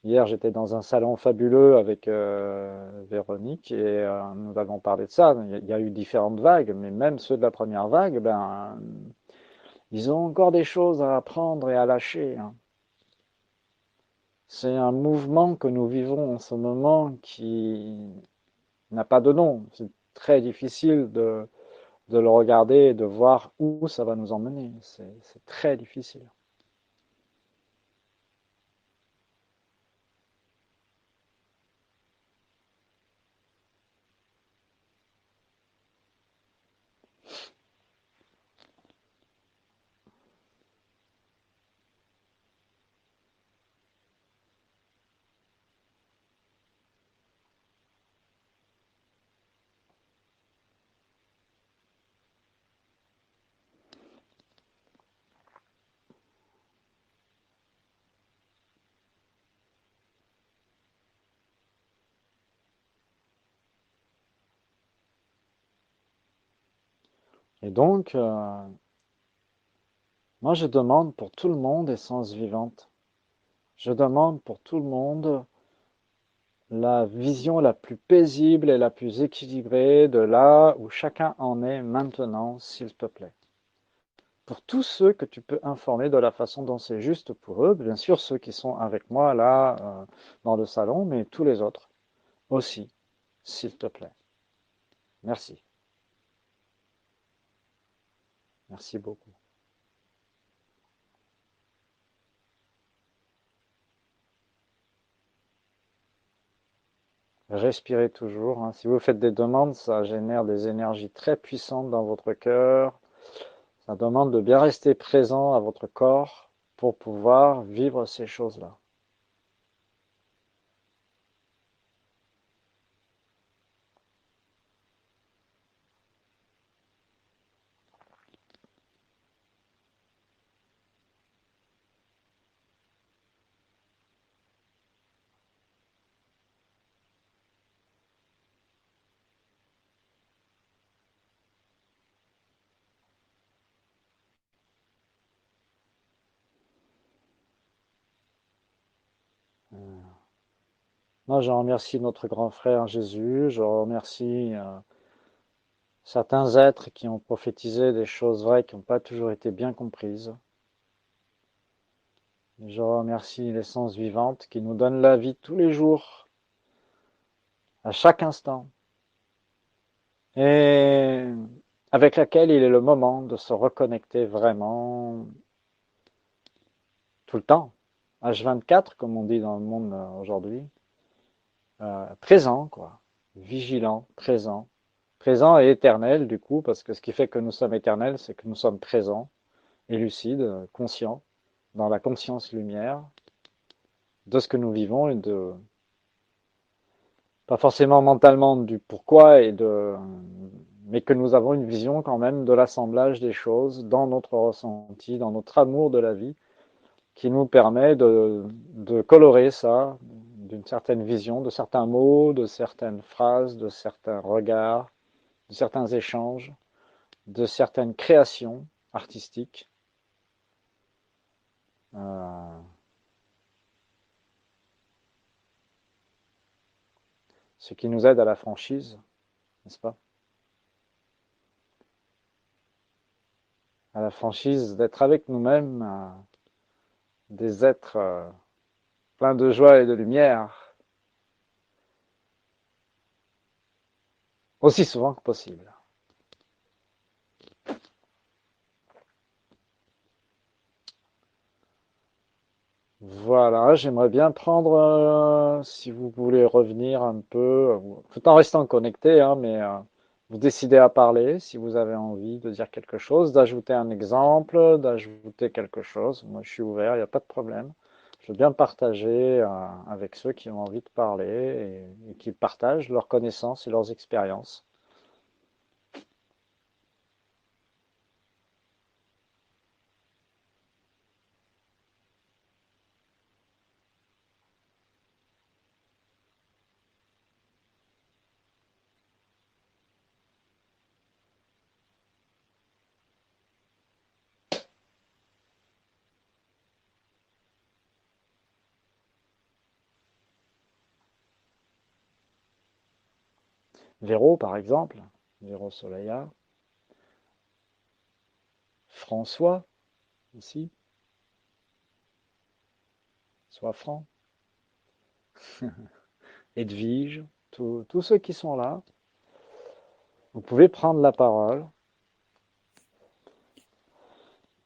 Speaker 1: Hier, j'étais dans un salon fabuleux avec Véronique et nous avons parlé de ça. Il y a eu différentes vagues, mais même ceux de la première vague, ben, ils ont encore des choses à apprendre et à lâcher. Hein. C'est un mouvement que nous vivons en ce moment qui Il n'a pas de nom. C'est très difficile de le regarder et de voir où ça va nous emmener. C'est très difficile. Et donc, moi, je demande pour tout le monde essence vivante. Je demande pour tout le monde la vision la plus paisible et la plus équilibrée de là où chacun en est maintenant, s'il te plaît. Pour tous ceux que tu peux informer de la façon dont c'est juste pour eux, bien sûr ceux qui sont avec moi là dans le salon, mais tous les autres aussi, s'il te plaît. Merci. Merci beaucoup. Respirez toujours, hein. Si vous faites des demandes, ça génère des énergies très puissantes dans votre cœur. Ça demande de bien rester présent à votre corps pour pouvoir vivre ces choses-là. Moi, je remercie notre grand frère Jésus, je remercie certains êtres qui ont prophétisé des choses vraies qui n'ont pas toujours été bien comprises. Je remercie l'essence vivante qui nous donne la vie tous les jours, à chaque instant, et avec laquelle il est le moment de se reconnecter vraiment tout le temps, H24, comme on dit dans le monde aujourd'hui, présent, quoi, vigilant, présent, présent et éternel du coup, parce que ce qui fait que nous sommes éternels, c'est que nous sommes présents et lucides, conscients, dans la conscience lumière de ce que nous vivons et de pas forcément mentalement du pourquoi mais que nous avons une vision quand même de l'assemblage des choses dans notre ressenti, dans notre amour de la vie, qui nous permet de colorer ça d'une certaine vision, de certains mots, de certaines phrases, de certains regards, de certains échanges, de certaines créations artistiques, euh, ce qui nous aide à la franchise, n'est-ce pas? À la franchise d'être avec nous-mêmes, des êtres pleins de joie et de lumière, aussi souvent que possible. Voilà, j'aimerais bien prendre, si vous voulez revenir un peu, tout en restant connecté, hein, mais vous décidez à parler, si vous avez envie de dire quelque chose, d'ajouter un exemple, d'ajouter quelque chose. Moi, je suis ouvert, il n'y a pas de problème. Je veux bien partager avec ceux qui ont envie de parler et qui partagent leurs connaissances et leurs expériences. Véro, par exemple, Véro Soleil, François aussi, Sois franc, Edwige, tous ceux qui sont là. Vous pouvez prendre la parole.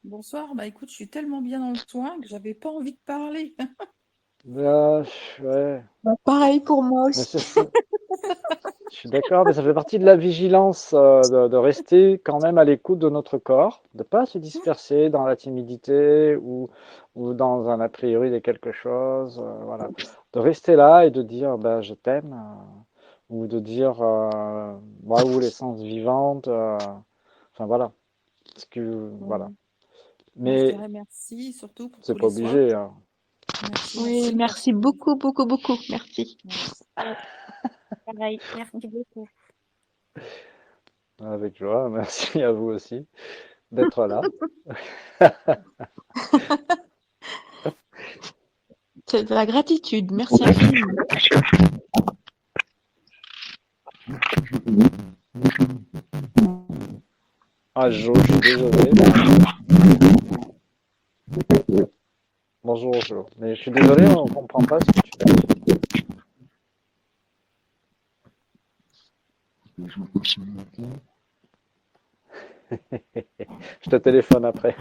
Speaker 4: Bonsoir, bah écoute, je suis tellement bien dans le soin que j'avais pas envie de parler.
Speaker 1: Ouais,
Speaker 5: Pareil pour moi
Speaker 1: mais
Speaker 5: aussi.
Speaker 1: je suis d'accord, mais ça fait partie de la vigilance, de rester quand même à l'écoute de notre corps, de ne pas se disperser dans la timidité ou dans un a priori de quelque chose, voilà. De rester là et de dire ben, je t'aime, ou de dire waouh, l'essence vivante, enfin voilà. Parce que, voilà.
Speaker 4: Moi, je
Speaker 1: Mais
Speaker 4: dirais merci, surtout pour
Speaker 1: c'est
Speaker 4: tous
Speaker 1: pas
Speaker 4: les soins.
Speaker 1: obligé, hein.
Speaker 4: Merci,
Speaker 5: Oui, merci beaucoup, beaucoup, beaucoup. Merci.
Speaker 2: Pareil, merci beaucoup.
Speaker 1: Avec joie, merci à vous aussi d'être là.
Speaker 5: C'est de la gratitude. Merci infiniment.
Speaker 1: Ah, Jo, je suis désolé. Bonjour, Jo. Mais je suis désolé, on comprend pas ce que tu dis. Je te téléphone après.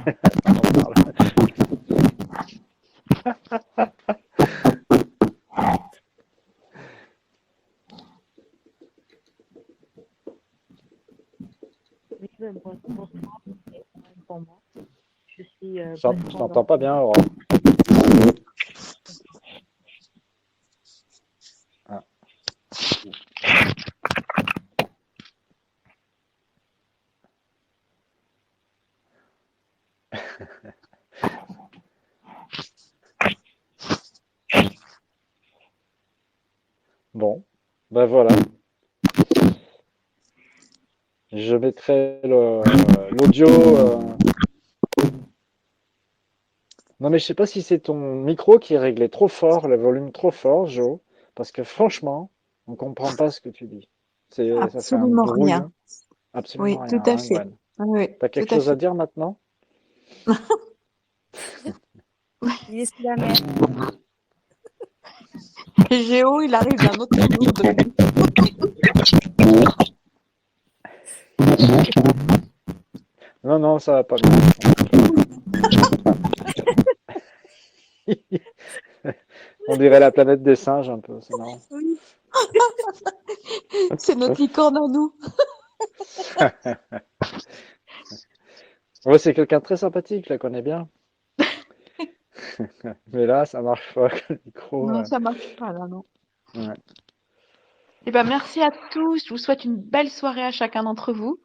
Speaker 1: On en parle.
Speaker 6: Oui, bonsoir pour moi. Je suis
Speaker 1: Je t'entends pas bien, Aurore. Ah. Bon, ben voilà. Je mettrai l'audio. Non, mais je sais pas si c'est ton micro qui est réglé trop fort, le volume trop fort, Jo, parce que franchement, on comprend pas ce que tu dis. Ça fait un
Speaker 5: Absolument rien.
Speaker 1: brouillon. Absolument
Speaker 5: Oui,
Speaker 1: rien,
Speaker 5: tout à
Speaker 1: hein,
Speaker 5: fait.
Speaker 1: Gwen.
Speaker 5: Oui,
Speaker 1: T'as
Speaker 5: tout
Speaker 1: quelque
Speaker 5: à
Speaker 1: chose à
Speaker 5: fait.
Speaker 1: dire maintenant?
Speaker 2: Il est sous la mer.
Speaker 5: Géo, il arrive d'un autre monde.
Speaker 1: Non, non, ça va pas bien. On dirait la planète des singes un peu, c'est marrant.
Speaker 5: Oui. C'est notre licorne à nous.
Speaker 1: Ouais, c'est quelqu'un de très sympathique, je la connais bien. Mais là, ça marche pas, le micro.
Speaker 5: Non, ça marche pas là, non.
Speaker 1: Ouais.
Speaker 5: Eh ben, merci à tous. Je vous souhaite une belle soirée à chacun d'entre vous.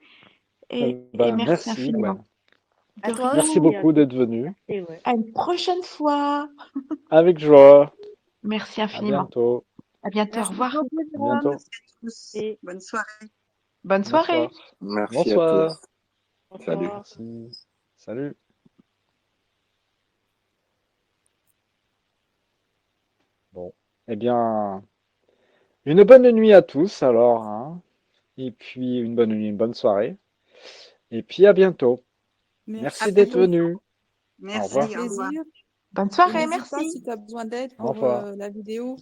Speaker 5: Et merci
Speaker 1: Merci,
Speaker 5: infiniment.
Speaker 1: Gwen.
Speaker 2: À
Speaker 5: De
Speaker 2: toi
Speaker 5: rien.
Speaker 1: Merci
Speaker 2: aussi.
Speaker 1: beaucoup d'être venu.
Speaker 6: et ouais.
Speaker 5: À une prochaine fois.
Speaker 1: Avec joie.
Speaker 5: Merci
Speaker 1: À
Speaker 5: infiniment.
Speaker 1: bientôt.
Speaker 5: À bientôt. Au
Speaker 2: Merci
Speaker 5: revoir.
Speaker 2: beaucoup,
Speaker 1: À
Speaker 2: Jérôme.
Speaker 1: bientôt.
Speaker 6: Et
Speaker 7: Bonne soirée.
Speaker 5: Bonne soirée.
Speaker 1: Bonsoir.
Speaker 7: Merci à
Speaker 1: Bonsoir.
Speaker 7: tous. Salut.
Speaker 6: bonsoir.
Speaker 1: Merci. Salut. Bon. Eh bien, une bonne nuit à tous alors, hein. Et puis une bonne nuit, une bonne soirée. Et puis à bientôt. Merci d'être
Speaker 4: beaucoup.
Speaker 1: venu. Au
Speaker 7: Merci.
Speaker 1: revoir.
Speaker 4: Avec
Speaker 7: Au revoir.
Speaker 4: plaisir.
Speaker 5: Bonne
Speaker 4: Et
Speaker 5: soirée.
Speaker 4: n'hésite pas
Speaker 5: Merci.
Speaker 4: si tu as besoin d'aide
Speaker 1: Au
Speaker 4: pour
Speaker 1: revoir.
Speaker 4: la vidéo.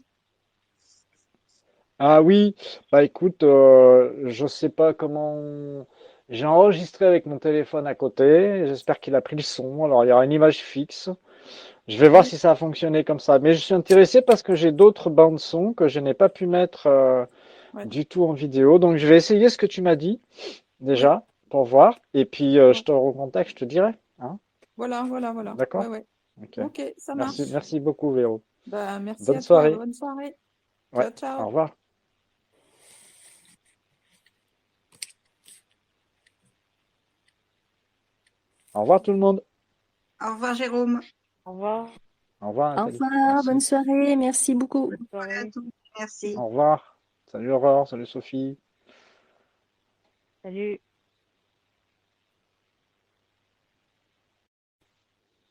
Speaker 1: Ah oui, bah écoute, je sais pas comment. J'ai enregistré avec mon téléphone à côté. J'espère qu'il a pris le son. Alors il y aura une image fixe. Je vais voir
Speaker 4: Oui.
Speaker 1: si ça a fonctionné comme ça. Mais je suis intéressé parce que j'ai d'autres bandes son que je n'ai pas pu mettre
Speaker 4: Ouais.
Speaker 1: du tout en vidéo. Donc je vais essayer ce que tu m'as dit
Speaker 4: Oui.
Speaker 1: déjà pour voir. Et puis je
Speaker 4: D'accord.
Speaker 1: te recontacte, je te dirai. Hein?
Speaker 4: Voilà. Ouais,
Speaker 1: D'accord?
Speaker 4: ouais.
Speaker 1: Ok.
Speaker 4: Ok, ça marche.
Speaker 1: Merci beaucoup, Véro.
Speaker 4: Bah, merci
Speaker 1: Bonne
Speaker 4: à toi.
Speaker 1: soirée.
Speaker 4: Bonne soirée.
Speaker 1: Ouais.
Speaker 4: Ciao, ciao.
Speaker 1: Au revoir. Au revoir tout le monde.
Speaker 7: Au revoir, Jérôme.
Speaker 6: Au revoir.
Speaker 1: Au revoir,
Speaker 2: Au
Speaker 1: Nathalie.
Speaker 2: revoir, bonne
Speaker 1: Merci.
Speaker 2: soirée, merci beaucoup.
Speaker 6: Bonne
Speaker 7: Bonne soirée à
Speaker 6: soirée.
Speaker 7: tous. Merci.
Speaker 1: Au revoir. Salut Aurore, salut Sophie.
Speaker 6: Salut.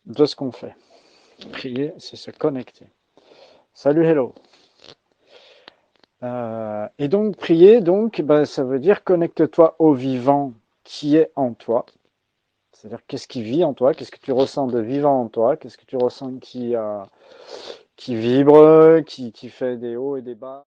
Speaker 1: De ce qu'on fait. Prier, c'est se connecter. Salut, hello. Et donc, prier, donc, ben, ça veut dire connecte-toi au vivant qui est en toi. C'est-à-dire qu'est-ce qui vit en toi, qu'est-ce que tu ressens de vivant en toi, qu'est-ce que tu ressens qui vibre, qui fait des hauts et des bas.